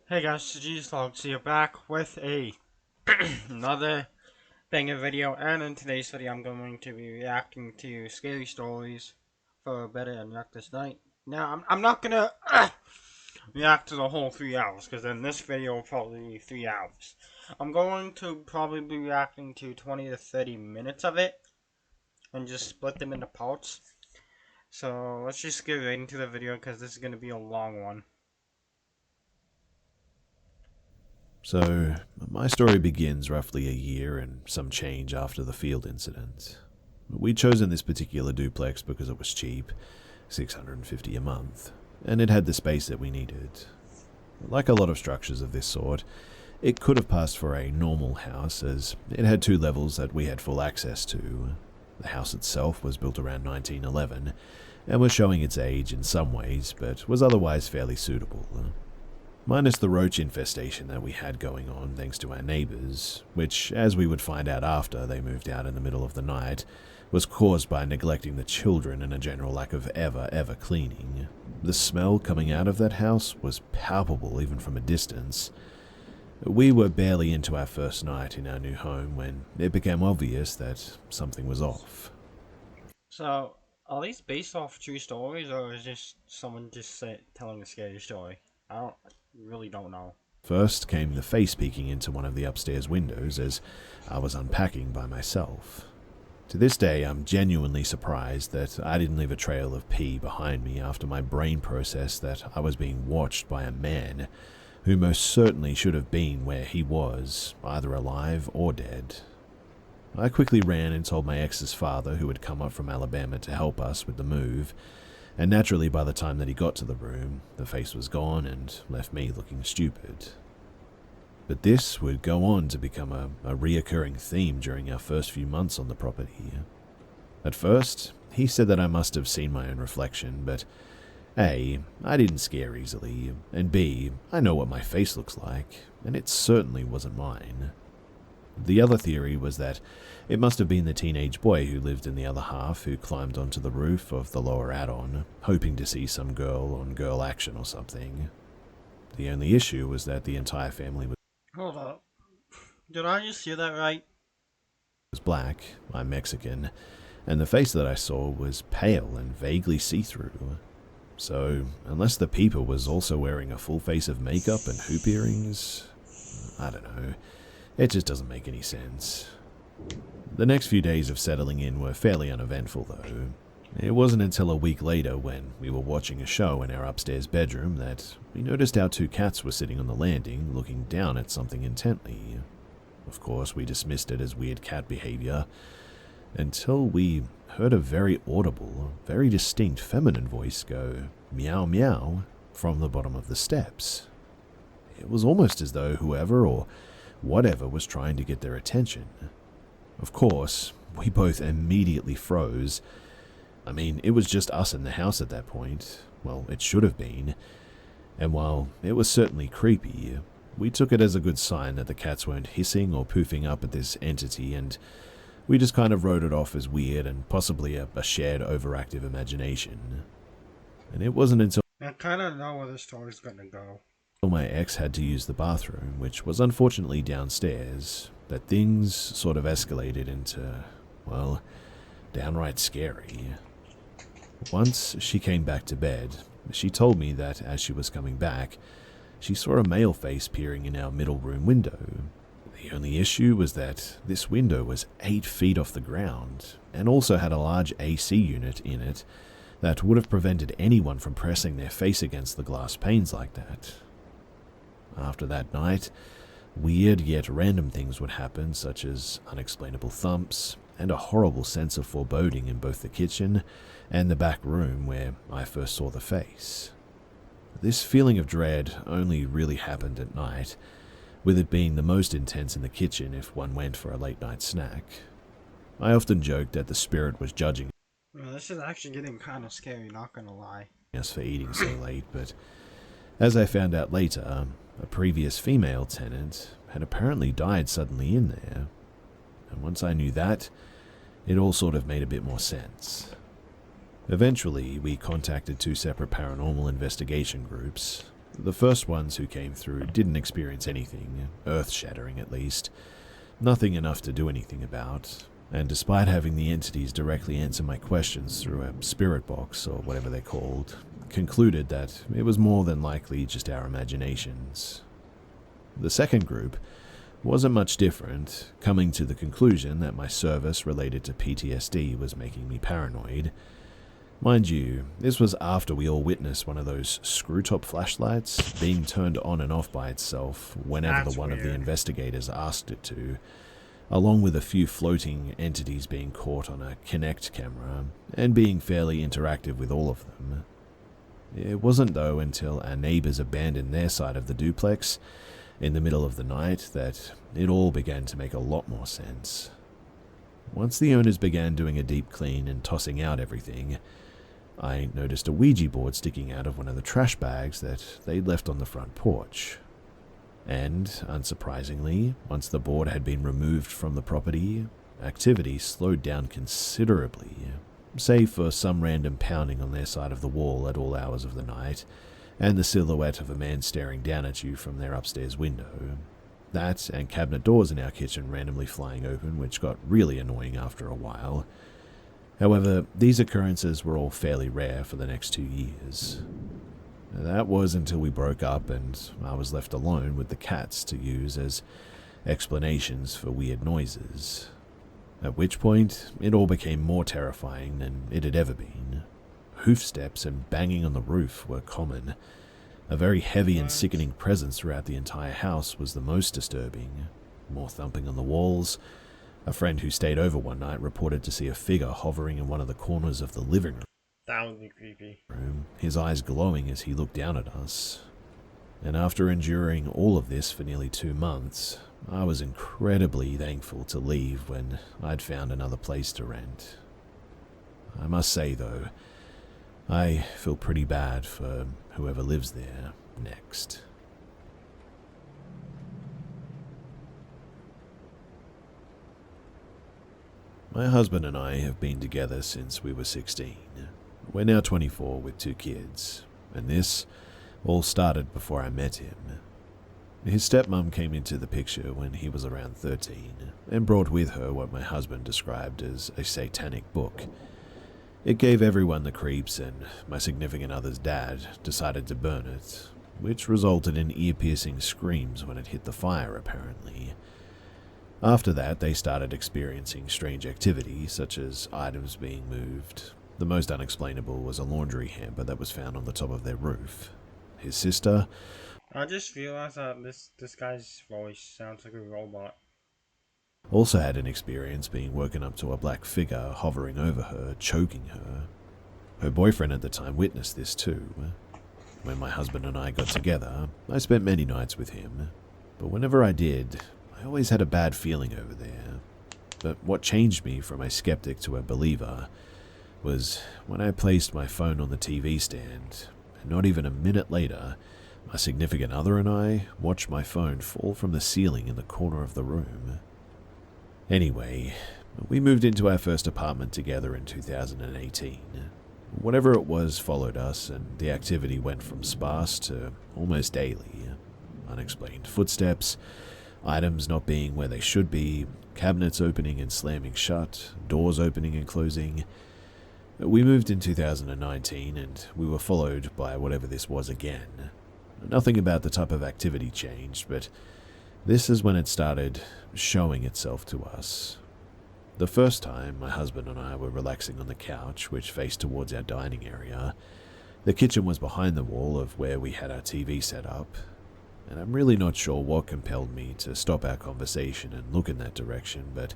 Hey guys, it's G-Slogs here, back with another banger video, and in today's video I'm going to be reacting to scary stories for Better and Yuck this night. Now, I'm not gonna react to the whole 3 hours, because in this video will probably be 3 hours. I'm going to probably be reacting to 20 to 30 minutes of it, and just split them into parts. So, let's just get right into the video, because this is going to be a long one. So, my story begins roughly a year and some change after the field incident. We'd chosen this particular duplex because it was cheap, $650 a month, and it had the space that we needed. Like a lot of structures of this sort, it could have passed for a normal house as it had 2 levels that we had full access to. The house itself was built around 1911 and was showing its age in some ways, but was otherwise fairly suitable. Minus the roach infestation that we had going on thanks to our neighbours, which, as we would find out after they moved out in the middle of the night, was caused by neglecting the children and a general lack of ever cleaning. The smell coming out of that house was palpable even from a distance. We were barely into our first night in our new home when it became obvious that something was off. So, are these based off true stories, or is this someone just telling a scary story? Really don't know. First came the face peeking into one of the upstairs windows as I was unpacking by myself. To this day, I'm genuinely surprised that I didn't leave a trail of pee behind me after my brain processed that I was being watched by a man who most certainly should have been where he was, either alive or dead. I quickly ran and told my ex's father, who had come up from Alabama to help us with the move, and naturally by the time that he got to the room, the face was gone and left me looking stupid. But this would go on to become a reoccurring theme during our first few months on the property. At first, he said that I must have seen my own reflection, but A, I didn't scare easily, and B, I know what my face looks like, and it certainly wasn't mine. The other theory was that it must have been the teenage boy who lived in the other half who climbed onto the roof of the lower add-on, hoping to see some girl-on-girl action or something. The only issue was that the entire family Hold up. Did I just hear that right? was black, I'm Mexican, and the face that I saw was pale and vaguely see-through. So, unless the peeper was also wearing a full face of makeup and hoop earrings, I don't know. It just doesn't make any sense. The next few days of settling in were fairly uneventful, though. It wasn't until a week later, when we were watching a show in our upstairs bedroom, that we noticed our 2 cats were sitting on the landing, looking down at something intently. Of course, we dismissed it as weird cat behavior, until we heard a very audible, very distinct feminine voice go, meow meow, from the bottom of the steps. It was almost as though whoever or whatever was trying to get their attention. Of course, we both immediately froze. I mean, it was just us in the house at that point. Well, it should have been. And while it was certainly creepy, we took it as a good sign that the cats weren't hissing or poofing up at this entity, and we just kind of wrote it off as weird and possibly a shared overactive imagination. And it wasn't until I kind of know where the story's gonna go. my ex had to use the bathroom, which was unfortunately downstairs, that things sort of escalated into, well, downright scary. Once she came back to bed, she told me that as she was coming back, she saw a male face peering in our middle room window. The only issue was that this window was 8 feet off the ground, and also had a large AC unit in it that would have prevented anyone from pressing their face against the glass panes like that. After that night, weird yet random things would happen, such as unexplainable thumps, and a horrible sense of foreboding in both the kitchen and the back room where I first saw the face. This feeling of dread only really happened at night, with it being the most intense in the kitchen if one went for a late-night snack. I often joked that the spirit was judging Well, this is actually getting kind of scary, not gonna lie. us for eating so late, but as I found out later, a previous female tenant had apparently died suddenly in there, and once I knew that, it all sort of made a bit more sense. Eventually, we contacted 2 separate paranormal investigation groups, The first ones who came through didn't experience anything, earth-shattering at least, nothing enough to do anything about, and despite having the entities directly answer my questions through a spirit box or whatever they're called, concluded that it was more than likely just our imaginations. The second group wasn't much different, coming to the conclusion that my service related to PTSD was making me paranoid. Mind you, this was after we all witnessed one of those screw-top flashlights being turned on and off by itself whenever That's the one of the weird. investigators asked it to, along with a few floating entities being caught on a Kinect camera and being fairly interactive with all of them. It wasn't, though, until our neighbors abandoned their side of the duplex in the middle of the night that it all began to make a lot more sense. Once the owners began doing a deep clean and tossing out everything, I noticed a Ouija board sticking out of one of the trash bags that they'd left on the front porch. And, unsurprisingly, once the board had been removed from the property, activity slowed down considerably, save for some random pounding on their side of the wall at all hours of the night, and the silhouette of a man staring down at you from their upstairs window. That and cabinet doors in our kitchen randomly flying open, which got really annoying after a while. However, these occurrences were all fairly rare for the next 2 years. That was until we broke up and I was left alone with the cats to use as explanations for weird noises. At which point, it all became more terrifying than it had ever been. Hoof steps and banging on the roof were common. A very heavy and sickening presence throughout the entire house was the most disturbing. More thumping on the walls. A friend who stayed over one night reported to see a figure hovering in one of the corners of the living That would be creepy. room, his eyes glowing as he looked down at us. And after enduring all of this for nearly 2 months, I was incredibly thankful to leave when I'd found another place to rent. I must say, though, I feel pretty bad for whoever lives there next. My husband and I have been together since we were 16. We're now 24 with 2 kids, and this all started before I met him. His stepmom came into the picture when he was around 13 and brought with her what my husband described as a satanic book. It gave everyone the creeps, and my significant other's dad decided to burn it, which resulted in ear-piercing screams when it hit the fire, apparently. After that, they started experiencing strange activity, such as items being moved. The most unexplainable was a laundry hamper that was found on the top of their roof. His sister I just realized that this guy's voice sounds like a robot. also had an experience being woken up to a black figure hovering over her, choking her. Her boyfriend at the time witnessed this too. When my husband and I got together, I spent many nights with him, but whenever I did, I always had a bad feeling over there. But what changed me from a skeptic to a believer was when I placed my phone on the TV stand, and not even a minute later, my significant other and I watched my phone fall from the ceiling in the corner of the room. Anyway, we moved into our first apartment together in 2018. Whatever it was followed us, and the activity went from sparse to almost daily. Unexplained footsteps, items not being where they should be, cabinets opening and slamming shut, doors opening and closing. We moved in 2019 and we were followed by whatever this was again. Nothing about the type of activity changed, but this is when it started showing itself to us. The first time, my husband and I were relaxing on the couch, which faced towards our dining area. The kitchen was behind the wall of where we had our TV set up, and I'm really not sure what compelled me to stop our conversation and look in that direction, but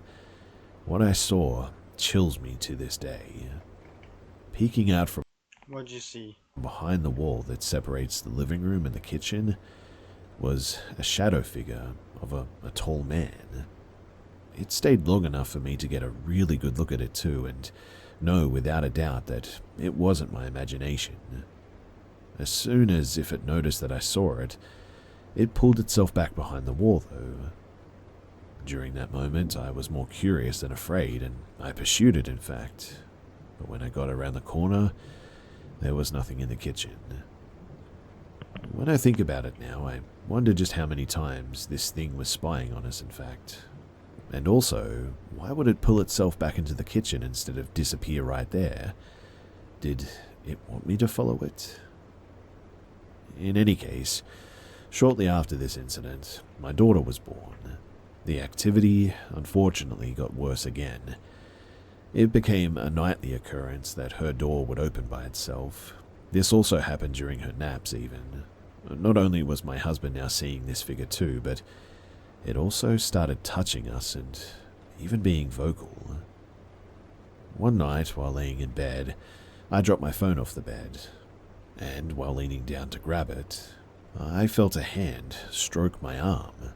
what I saw chills me to this day. Peeking out from What'd you see? behind the wall that separates the living room and the kitchen was a shadow figure of a tall man. It stayed long enough for me to get a really good look at it too, and know without a doubt that it wasn't my imagination. As soon as if it noticed that I saw it, it pulled itself back behind the wall though. During that moment, I was more curious than afraid, and I pursued it in fact. But when I got around the corner, there was nothing in the kitchen. When I think about it now, I wonder just how many times this thing was spying on us, in fact. And also, why would it pull itself back into the kitchen instead of disappear right there? Did it want me to follow it? In any case, shortly after this incident, my daughter was born. The activity, unfortunately, got worse again. It became a nightly occurrence that her door would open by itself. This also happened during her naps, even. Not only was my husband now seeing this figure too, but it also started touching us and even being vocal. One night, while laying in bed, I dropped my phone off the bed, and while leaning down to grab it, I felt a hand stroke my arm.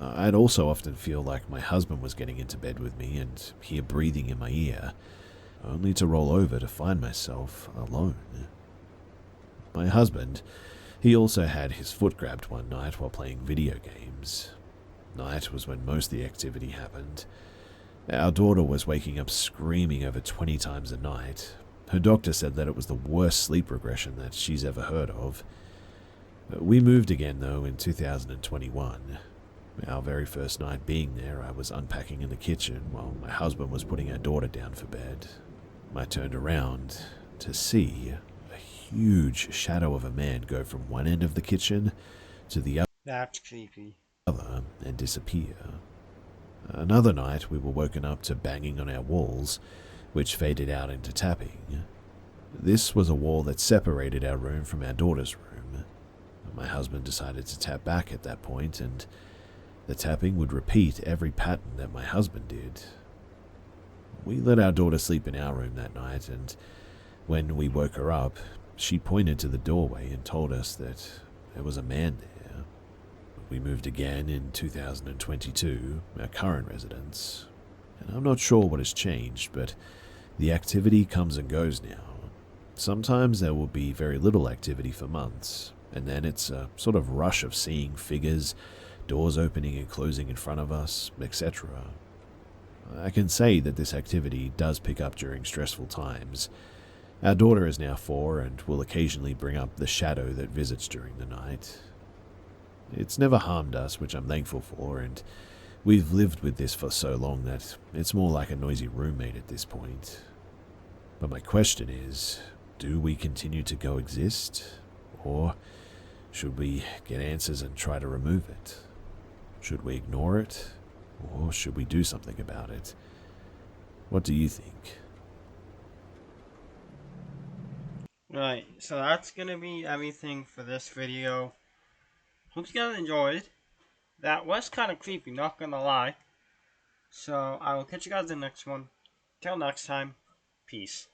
I'd also often feel like my husband was getting into bed with me and hear breathing in my ear, only to roll over to find myself alone. My husband, he also had his foot grabbed one night while playing video games. Night was when most of the activity happened. Our daughter was waking up screaming over 20 times a night. Her doctor said that it was the worst sleep regression that she's ever heard of. We moved again, though, in 2021. Our very first night being there, I was unpacking in the kitchen while my husband was putting our daughter down for bed. I turned around to see a huge shadow of a man go from one end of the kitchen to the That's creepy. other and disappear. Another night, we were woken up to banging on our walls, which faded out into tapping. This was a wall that separated our room from our daughter's room. My husband decided to tap back at that point, and the tapping would repeat every pattern that my husband did. We let our daughter sleep in our room that night, and when we woke her up, she pointed to the doorway and told us that there was a man there. We moved again in 2022, our current residence, and I'm not sure what has changed, but the activity comes and goes now. Sometimes there will be very little activity for months, and then it's a sort of rush of seeing figures, doors opening and closing in front of us, etc. I can say that this activity does pick up during stressful times. Our daughter is now 4 and will occasionally bring up the shadow that visits during the night. It's never harmed us, which I'm thankful for, and we've lived with this for so long that it's more like a noisy roommate at this point. But my question is, do we continue to coexist, or should we get answers and try to remove it? Should we ignore it, or should we do something about it? What do you think? Right, so that's gonna be everything for this video. Hope you guys enjoyed. That was kind of creepy, not gonna lie. So I will catch you guys in the next one. Till next time, peace.